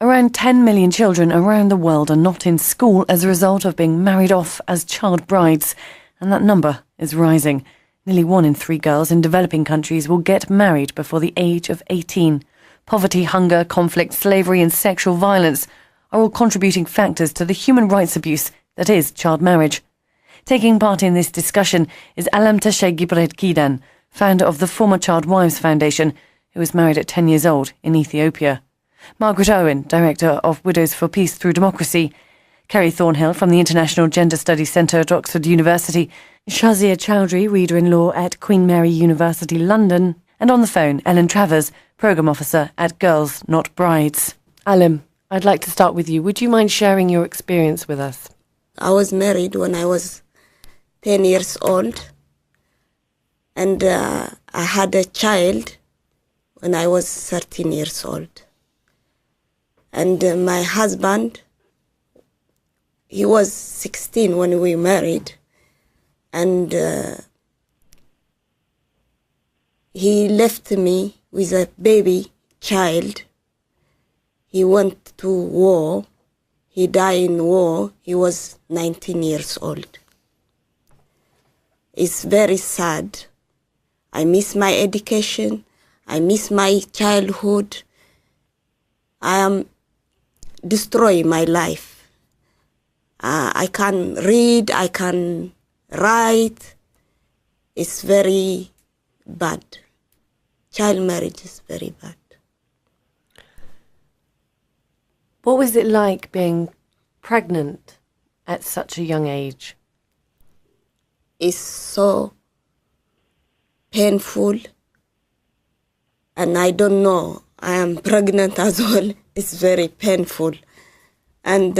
Around 10 million children around the world are not in school as a result of being married off as child brides, and that number is rising. Nearly 1 in 3 girls in developing countries will get married before the age of 18. Poverty, hunger, conflict, slavery and sexual violence are all contributing factors to the human rights abuse that is child marriage. Taking part in this discussion is Alam Tashe Gibret Kidan, founder of the Former Child Wives Foundation, who was married at 10 years old in Ethiopia. Margaret Owen, Director of Widows for Peace Through Democracy, Kerry Thornhill from the International Gender Studies Centre at Oxford University, Shazia Chowdhury, Reader-in-Law at Queen Mary University, London, and on the phone, Ellen Travers, Programme Officer at Girls Not Brides. Alim, I'd like to start with you. Would you mind sharing your experience with us? I was married when I was 10 years old, and I had a child when I was 13 years old. And my husband, he was 16 when we married, and he left me with a baby child. He went to war. He died in war. He was 19 years old. It's very sad. I miss my education. I miss my childhood. I am destroying my life. I can read, I can write. It's very bad. Child marriage is very bad. What was it like being pregnant at such a young age? It's so painful, and I don't know. I am pregnant as well. It's very painful. And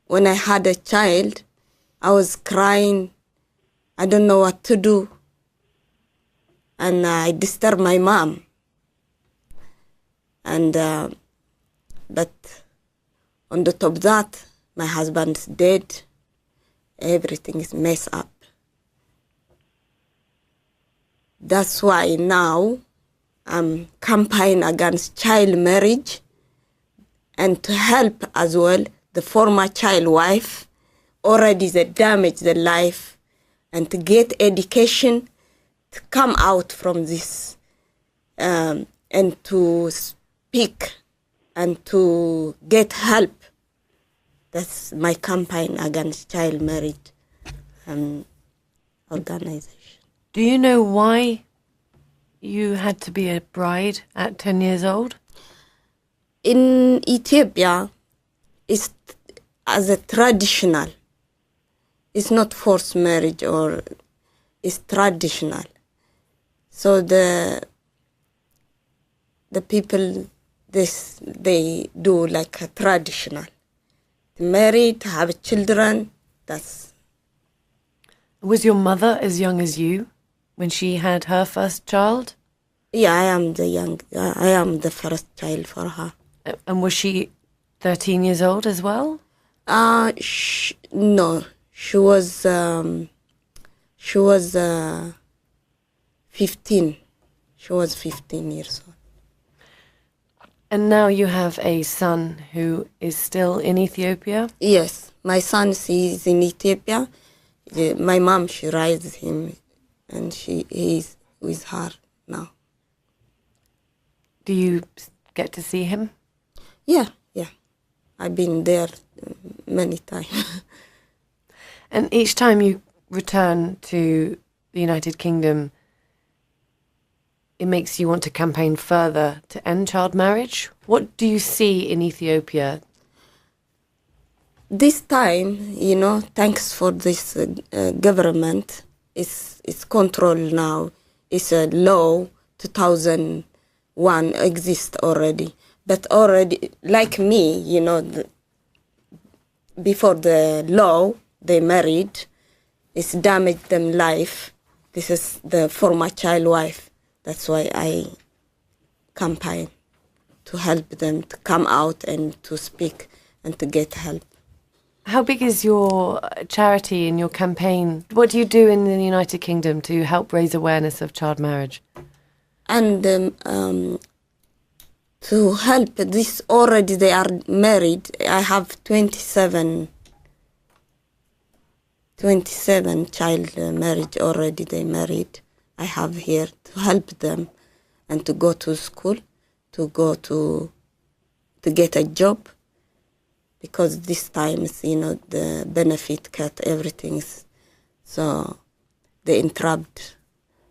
when I had a child, I was crying. I don't know what to do. And I disturbed my mom. And but on the top of that, my husband's dead. Everything is messed up. That's why now I'm campaigning against child marriage, and to help as well the former child wife already they damage their life, and to get education to come out from this, and to speak and to get help. That's my campaign against child marriage organization. Do you know why you had to be a bride at 10 years old? In Ethiopia, it's as a traditional. It's not forced marriage, or it's traditional. So the people, they do like a traditional. To marry, to have children, that's... Was your mother as young as you when she had her first child? Yeah, I am the first child for her. And was she 13 years old as well? No, she was 15. She was 15 years old. And now you have a son who is still in Ethiopia? Yes, my son is in Ethiopia. My mom, she raised him, and he is with her now. Do you get to see him? Yeah. I've been there many times. And each time you return to the United Kingdom, it makes you want to campaign further to end child marriage. What do you see in Ethiopia? This time, thanks for this government, it's controlled now. It's a law, 2001 exists already. But already, like me, before the law, they married, it's damaged them life. This is the former child wife. That's why I campaign to help them to come out and to speak and to get help. How big is your charity and your campaign? What do you do in the United Kingdom to help raise awareness of child marriage? And to help this. Already they are married. I have 27 child marriage already. They married. I have here to help them and to go to school, to go to get a job, because this times, the benefit cut, everything's, so they interrupt.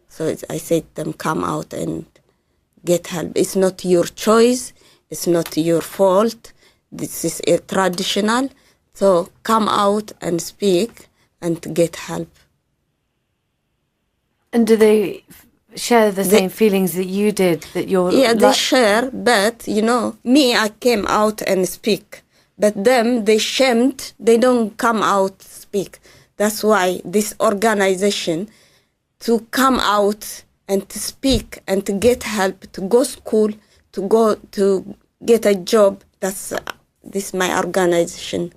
So I said them, come out and get help. It's not your choice. It's not your fault. This is a traditional. So come out and speak and get help. And do they share the same feelings that you did? That you're they share, but me, I came out and speak. But them, they shamed. They don't come out speak. That's why this organization, to come out and to speak and to get help, to go school, to go to get a job. That's this my organization.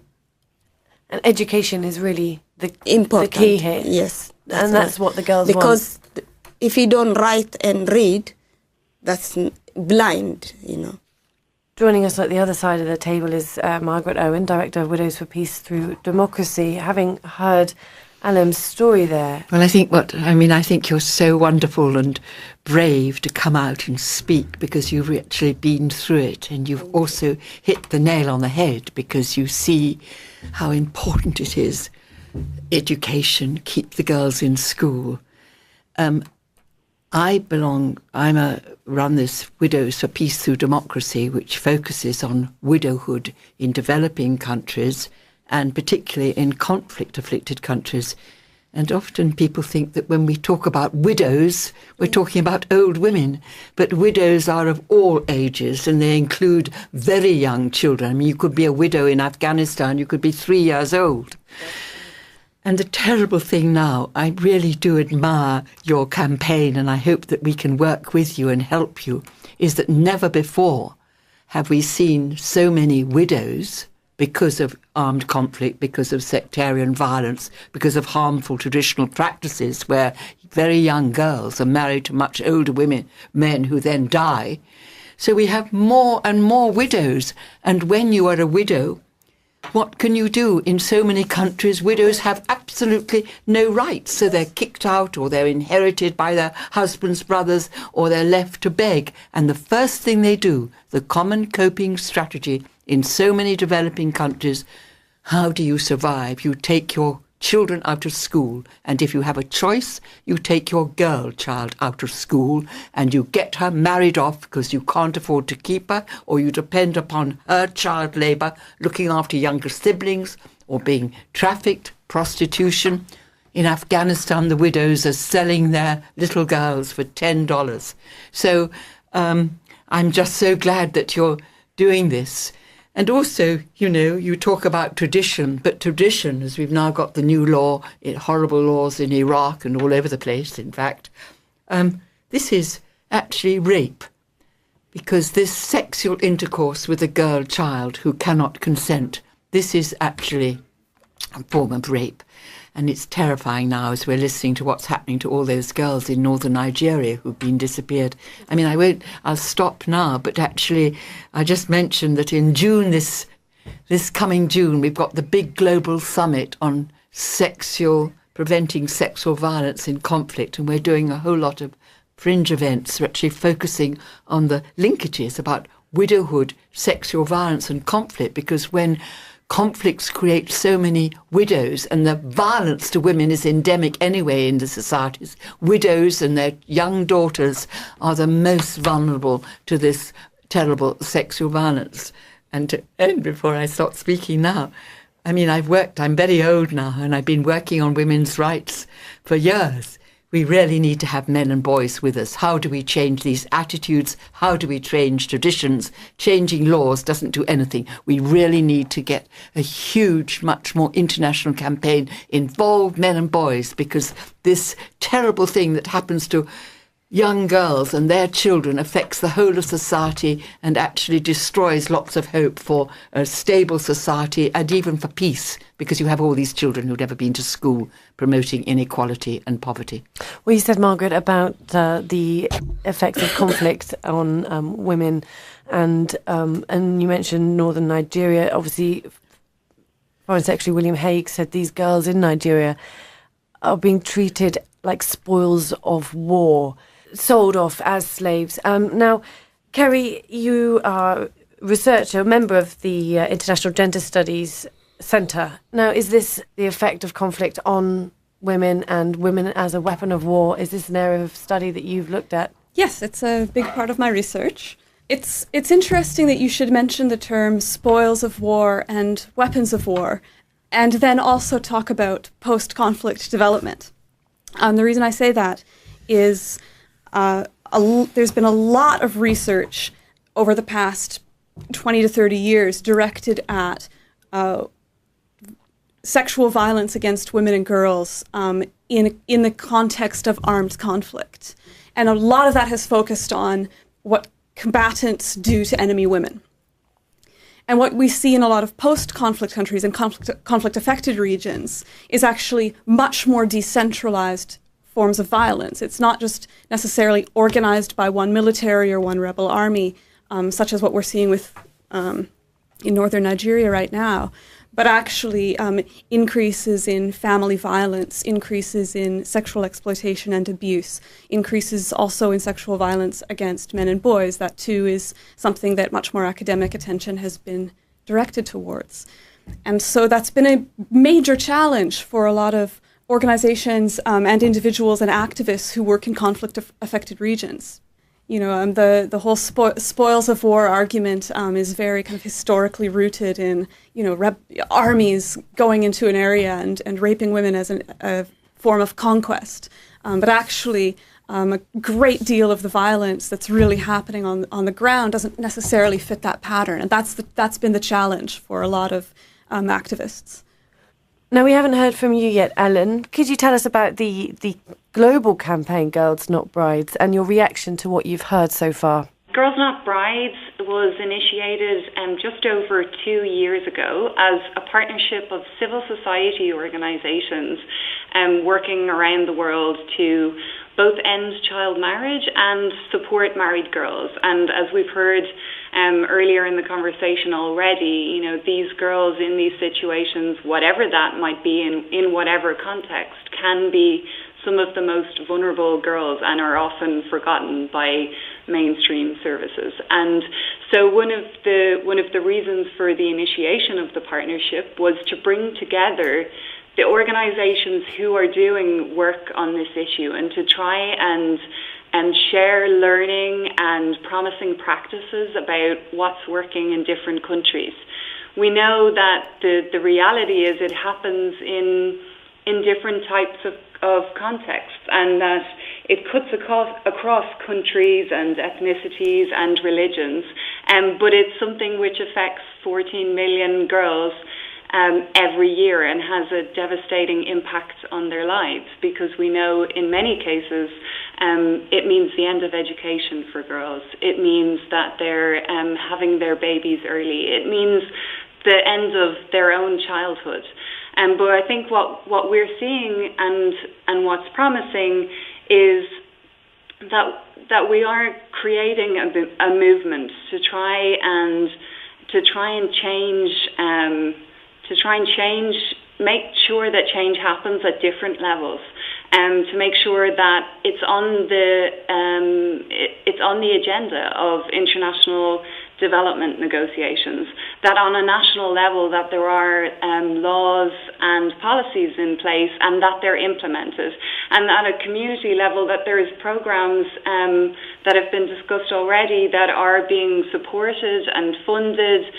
And education is really the important. The key here. Yes, that's what the girls want. Because if you don't write and read, that's blind, Joining us at the other side of the table is Margaret Owen, Director of Widows for Peace Through Democracy. Having heard Alam's story there. Well, I think you're so wonderful and brave to come out and speak, because you've actually been through it, and you've also hit the nail on the head, because you see how important it is. Education, keep the girls in school. I run this Widows for Peace Through Democracy, which focuses on widowhood in developing countries, and particularly in conflict-afflicted countries. And often people think that when we talk about widows, we're talking about old women. But widows are of all ages, and they include very young children. I mean, you could be a widow in Afghanistan, you could be 3 years old. And the terrible thing now, I really do admire your campaign, and I hope that we can work with you and help you, is that never before have we seen so many widows, because of armed conflict, because of sectarian violence, because of harmful traditional practices where very young girls are married to much older men who then die. So we have more and more widows. And when you are a widow, what can you do? In so many countries, widows have absolutely no rights. So they're kicked out, or they're inherited by their husbands, brothers, or they're left to beg. And the first thing they do, the common coping strategy in so many developing countries, how do you survive? You take your children out of school, and if you have a choice, you take your girl child out of school and you get her married off because you can't afford to keep her, or you depend upon her child labour looking after younger siblings, or being trafficked, prostitution. In Afghanistan, the widows are selling their little girls for $10. So I'm just so glad that you're doing this. And also, you talk about tradition, but tradition, as we've now got the new law, horrible laws in Iraq and all over the place, in fact, this is actually rape, because this sexual intercourse with a girl child who cannot consent, this is actually a form of rape. And it's terrifying now as we're listening to what's happening to all those girls in northern Nigeria who've been disappeared. I mean, I'll stop now, but actually I just mentioned that in June, this coming June, we've got the big global summit on preventing sexual violence in conflict. And we're doing a whole lot of fringe events, actually focusing on the linkages about widowhood, sexual violence and conflict, because when conflicts create so many widows, and the violence to women is endemic anyway in the societies. Widows and their young daughters are the most vulnerable to this terrible sexual violence. And to end before I start speaking now, I mean, I'm very old now, and I've been working on women's rights for years. We really need to have men and boys with us. How do we change these attitudes? How do we change traditions? Changing laws doesn't do anything. We really need to get a huge, much more international campaign, involve men and boys, because this terrible thing that happens to young girls and their children affects the whole of society and actually destroys lots of hope for a stable society and even for peace, because you have all these children who've never been to school, promoting inequality and poverty. Well, you said, Margaret, about the effects of conflict on women, and you mentioned northern Nigeria. Obviously, Foreign Secretary William Hague said these girls in Nigeria are being treated like spoils of war, sold off as slaves. Now, Kerry, you are a researcher, a member of the International Gender Studies Centre. Now, is this the effect of conflict on women and women as a weapon of war? Is this an area of study that you've looked at? Yes, it's a big part of my research. It's interesting that you should mention the terms spoils of war and weapons of war, and then also talk about post-conflict development. The reason I say that is there's been a lot of research over the past 20 to 30 years directed at sexual violence against women and girls in the context of armed conflict. And a lot of that has focused on what combatants do to enemy women. And what we see in a lot of post-conflict countries and conflict-affected regions is actually much more decentralized forms of violence. It's not just necessarily organized by one military or one rebel army, such as what we're seeing with in northern Nigeria right now, but actually increases in family violence, increases in sexual exploitation and abuse, increases also in sexual violence against men and boys. That too is something that much more academic attention has been directed towards. And so that's been a major challenge for a lot of organizations and individuals and activists who work in conflict-affected regions. You know, the whole spoils of war argument is very kind of historically rooted in, you know, armies going into an area and raping women as a form of conquest. But actually, a great deal of the violence that's really happening on the ground doesn't necessarily fit that pattern. And that's been the challenge for a lot of activists. Now, we haven't heard from you yet, Ellen. Could you tell us about the global campaign, Girls Not Brides, and your reaction to what you've heard so far? Girls Not Brides was initiated just over 2 years ago as a partnership of civil society organisations working around the world to both end child marriage and support married girls. And as we've heard earlier in the conversation already, you know, these girls in these situations, whatever that might be in whatever context, can be some of the most vulnerable girls and are often forgotten by mainstream services. And so one of the reasons for the initiation of the partnership was to bring together the organisations who are doing work on this issue and to try and share learning and promising practices about what's working in different countries. We know that the reality is it happens in different types of contexts, and that it cuts across countries and ethnicities and religions, but it's something which affects 14 million girls every year and has a devastating impact on their lives, because we know in many cases it means the end of education for girls. It means that they're having their babies early. It means the end of their own childhood. But I think what we're seeing and what's promising is that we are creating a movement to try and change, make sure that change happens at different levels, to make sure that it's on the agenda of international development negotiations, that on a national level that there are laws and policies in place and that they're implemented, and at a community level that there is programs that have been discussed already that are being supported and funded,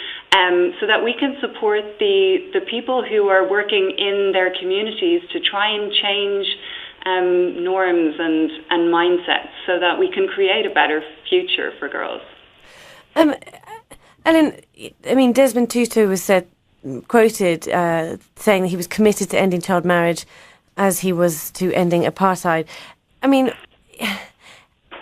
so that we can support the people who are working in their communities to try and change norms and mindsets so that we can create a better future for girls. Ellen, I mean, Desmond Tutu was quoted saying that he was committed to ending child marriage as he was to ending apartheid. I mean,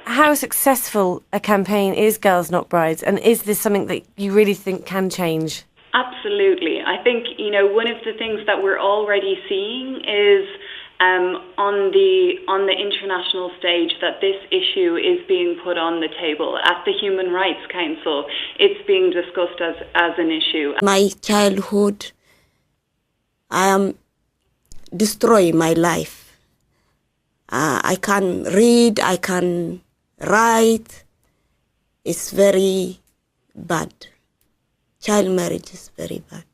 How successful a campaign is Girls Not Brides, and is this something that you really think can change? Absolutely. I think, one of the things that we're already seeing is on the international stage that this issue is being put on the table. At the Human Rights Council, it's being discussed as an issue. My childhood, I am destroying my life. I can read, I can write. It's very bad. Child marriage is very bad.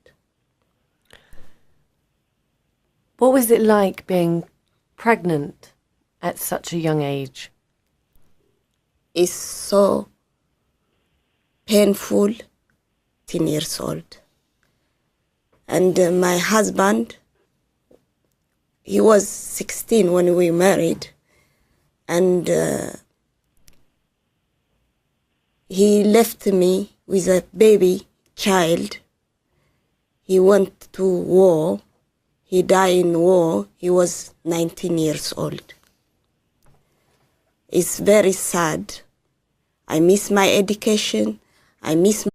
What was it like being pregnant at such a young age? It's so painful, 10 years old. And my husband, he was 16 when we married, and he left me with a baby child. He went to war. He died in war. He was 19 years old. It's very sad. I miss my education. I miss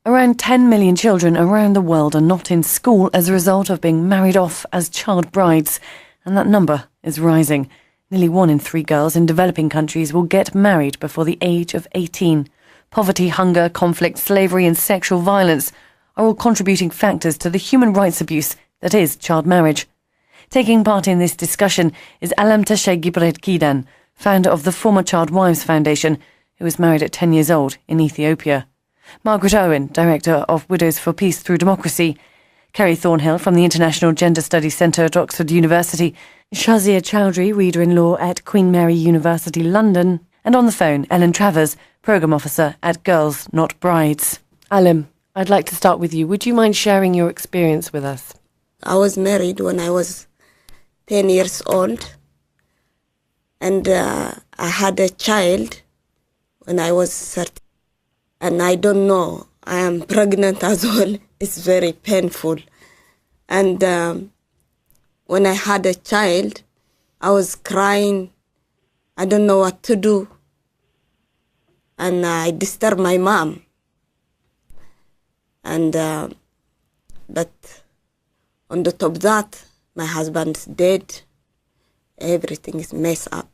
Around 10 million children around the world are not in school as a result of being married off as child brides, and that number is rising. Nearly 1 in 3 girls in developing countries will get married before the age of 18. Poverty, hunger, conflict, slavery and sexual violence are all contributing factors to the human rights abuse that is child marriage. Taking part in this discussion is Alamtashe Gibret-Kidan, founder of the Former Child Wives Foundation, who was married at 10 years old in Ethiopia. Margaret Owen, director of Widows for Peace Through Democracy. Kerry Thornhill from the International Gender Studies Centre at Oxford University. Shazia Chowdhury, reader in law at Queen Mary University, London. And on the phone, Ellen Travers, programme officer at Girls Not Brides. Alim, I'd like to start with you. Would you mind sharing your experience with us? I was married when I was 10 years old, and I had a child when I was 13. And I don't know, I am pregnant as well. It's very painful. And when I had a child, I was crying. I don't know what to do. And I disturbed my mom. And but on the top of that, my husband's dead. Everything is messed up.